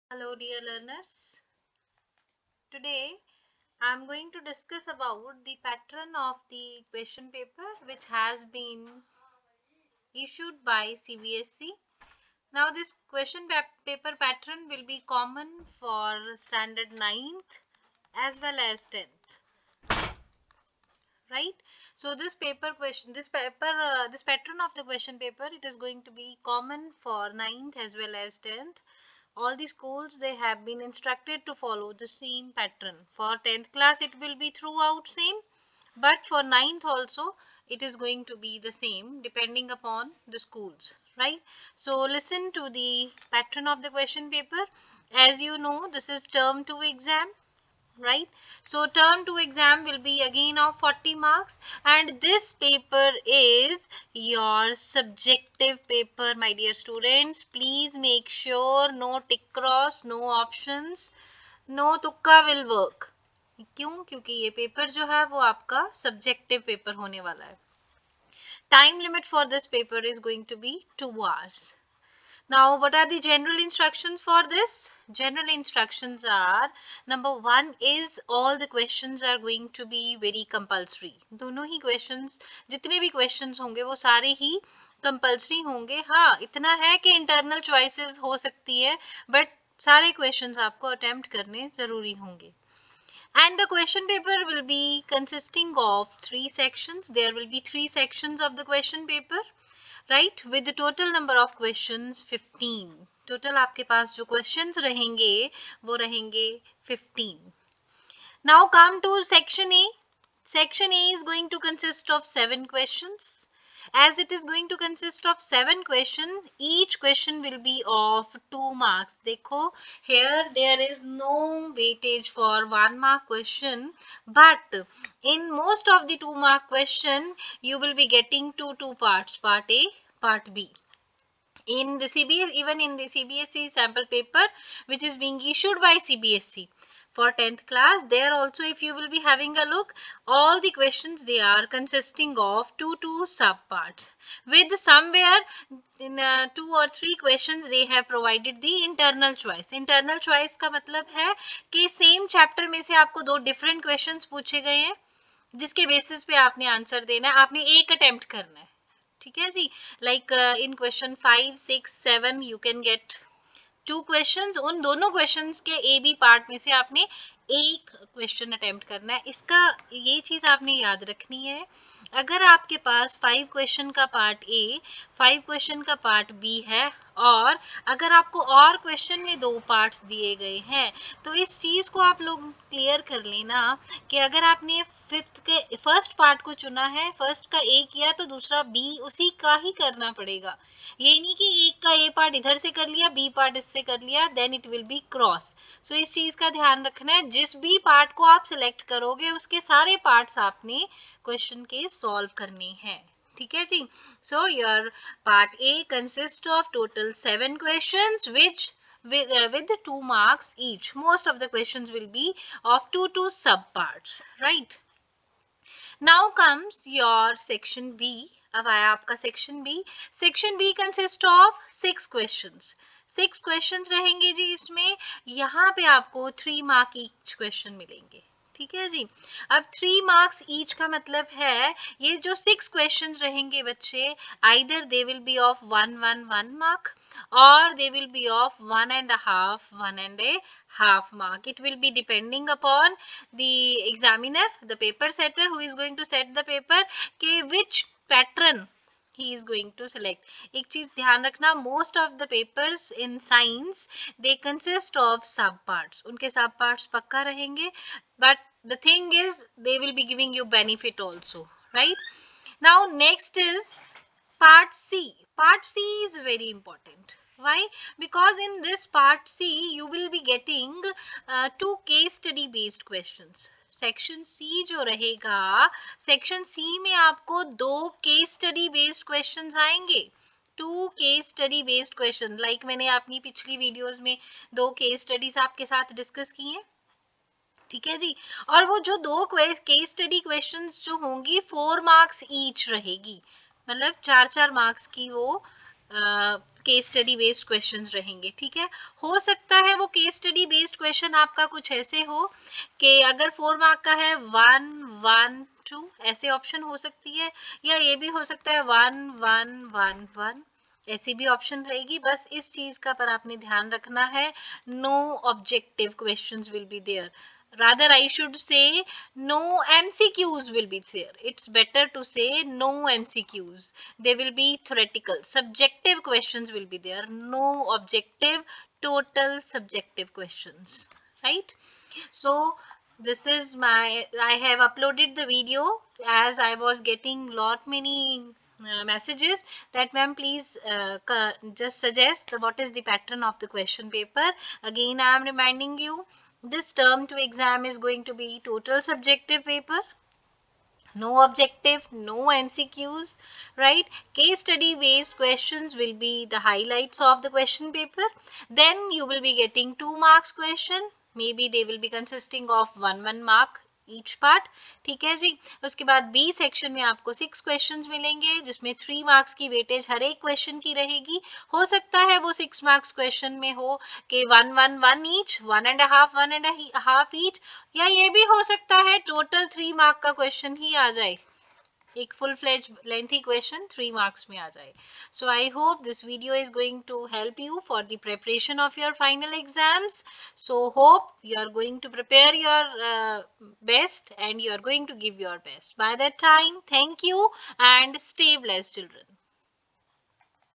Hello dear learners. Today I am going to discuss about the pattern of the question paper which has been issued by CBSE. Now this question paper pattern will be common for standard 9th as well as 10th. Right? So this pattern of the question paper, it is going to be common for 9th as well as 10th. All the schools, they have been instructed to follow the same pattern. For 10th class it will be throughout same, but for 9th also it is going to be the same depending upon the schools, right? So listen to the pattern of the question paper. As you know, this is term 2 exam, right? So term 2 exam will be again of 40 marks, and this paper is your subjective paper, my dear students. Please make sure no tick cross, no options, no तुक्का will work. क्यों? क्योंकि ये paper जो है वो आपका subjective paper होने वाला है. Time limit for this paper is going to be 2 hours. Now, what are the general instructions for this? General instructions are, number 1 is all the questions are going to be very compulsory. दोनों ही questions, जितने भी questions होंगे वो सारे ही compulsory होंगे. हाँ, इतना है कि internal choices हो सकती है, but सारे questions आपको attempt करने जरूरी होंगे. And the question paper will be consisting of 3 sections. There will be 3 sections of the question paper, right? With the total number of questions 15. Total आपके पास जो questions रहेंगे वो रहेंगे 15. Now come to section A. Section A is going to consist of 7 questions. As it is going to consist of 7 questions, each question will be of 2 marks. देखो, here there is no weightage for 1 mark question, but in most of the 2 mark question, you will be getting two parts, part A, part B. In the CBS, even in the CBSE sample paper which is being issued by CBSE for 10th class, there also if you will be having a look, all the questions, they are consisting of two sub parts, with somewhere in 2 or 3 questions they have provided the internal choice. Internal choice का मतलब है कि same chapter में से आपको 2 different questions पूछे गए हैं, जिसके बेसिस पे आपने आंसर देना है, आपने एक अटेम्प्ट करना है. ठीक है जी. Like in question 5, 6, 7 you can get 2 questions. उन दोनों क्वेश्चंस के ए बी पार्ट में से आपने एक क्वेश्चन अटेम्प्ट करना है. इसका ये चीज आपने याद रखनी है. अगर आपके पास 5 क्वेश्चन का पार्ट ए, 5 क्वेश्चन का पार्ट बी है, और अगर आपको और क्वेश्चन में 2 पार्ट्स दिए गए हैं, तो इस चीज को आप लोग क्लियर कर लेना कि अगर आपने फिफ्थ के फर्स्ट पार्ट को चुना है, फर्स्ट का ए किया, तो दूसरा बी उसी का ही करना पड़ेगा. ये नहीं कि एक का ए पार्ट इधर से कर लिया, बी पार्ट इससे कर लिया, then it will be cross. So इस चीज का ध्यान रखना है. जिस भी पार्ट को आप सिलेक्ट करोगे उसके सारे पार्ट्स आपने क्वेश्चन के सॉल्व करने हैं. ठीक है जी. So your part A consist of total 7 questions with 2 marks each. Most of the questions will be of two sub parts, right? Now comes your section B. अब आया आपका section B. Section B consists of 6 questions. 6 questions रहेंगे जी इसमें. यहाँ पे आपको 3 mark each question मिलेंगे. ठीक है जी. अब 3 marks each का मतलब है, ये जो 6 questions रहेंगे बच्चे, either they will be of 1 mark, or they will be of 1.5 mark. It will be depending upon the examiner, the paper setter, who is going to set the paper, कि which pattern he is going to select. एक चीज ध्यान रखना, most of the papers in science, they consist of sub parts. उनके sub parts पक्का रहेंगे, but the thing is they will be giving you benefit also, right? Now next is part C. Part C is very important. Why? Because in this part C you will be getting 2 case study based questions. Section C जो रहेगा, section C में आपको 2 case study based questions आएंगे. 2 case study based question, like मैंने अपनी पिछली videos में 2 case studies आपके साथ डिस्कस की हैं. ठीक है जी. और वो जो 2 केस स्टडी क्वेश्चंस जो होंगी 4 मार्क्स ईच रहेगी, मतलब 4 मार्क्स की वो केस स्टडी बेस्ड क्वेश्चंस रहेंगे, ठीक है। हो सकता है वो केस स्टडी बेस्ड क्वेश्चन आपका कुछ ऐसे हो कि अगर 4 मार्क का है 1 1 2 ऐसे ऑप्शन हो सकती है, या ये भी हो सकता है 1 1 1 1 ऐसी भी ऑप्शन रहेगी। बस इस चीज का पर आपने ध्यान रखना है, no objective questions will be there, rather I should say no MCQs will be there. It's better to say no MCQs. They will be theoretical, subjective questions will be there, no objective, total subjective questions, right? So this is my, I have uploaded the video as I was getting lot many messages that ma'am please just suggest what is the pattern of the question paper. Again I am reminding you, this term 2 exam is going to be total subjective paper, no objective, no MCQs, right? Case study based questions will be the highlights of the question paper. Then you will be getting 2 marks question, maybe they will be consisting of 1 mark each part, ठीक है जी। उसके बाद B section में आपको 6 questions मिलेंगे जिसमें 3 marks की weightage हर एक क्वेश्चन की रहेगी। हो सकता है वो 6 मार्क्स क्वेश्चन में हो कि 1 1 1 ईच, 1.5 ईच, या ये भी हो सकता है टोटल 3 मार्क का क्वेश्चन ही आ जाए, एक full fledge lengthy question 3 marks में आ जाए। So I hope this video is going to help you for the preparation of your final exams. So hope you are going to prepare your best and you are going to give your best by that time. Thank you and stay blessed children.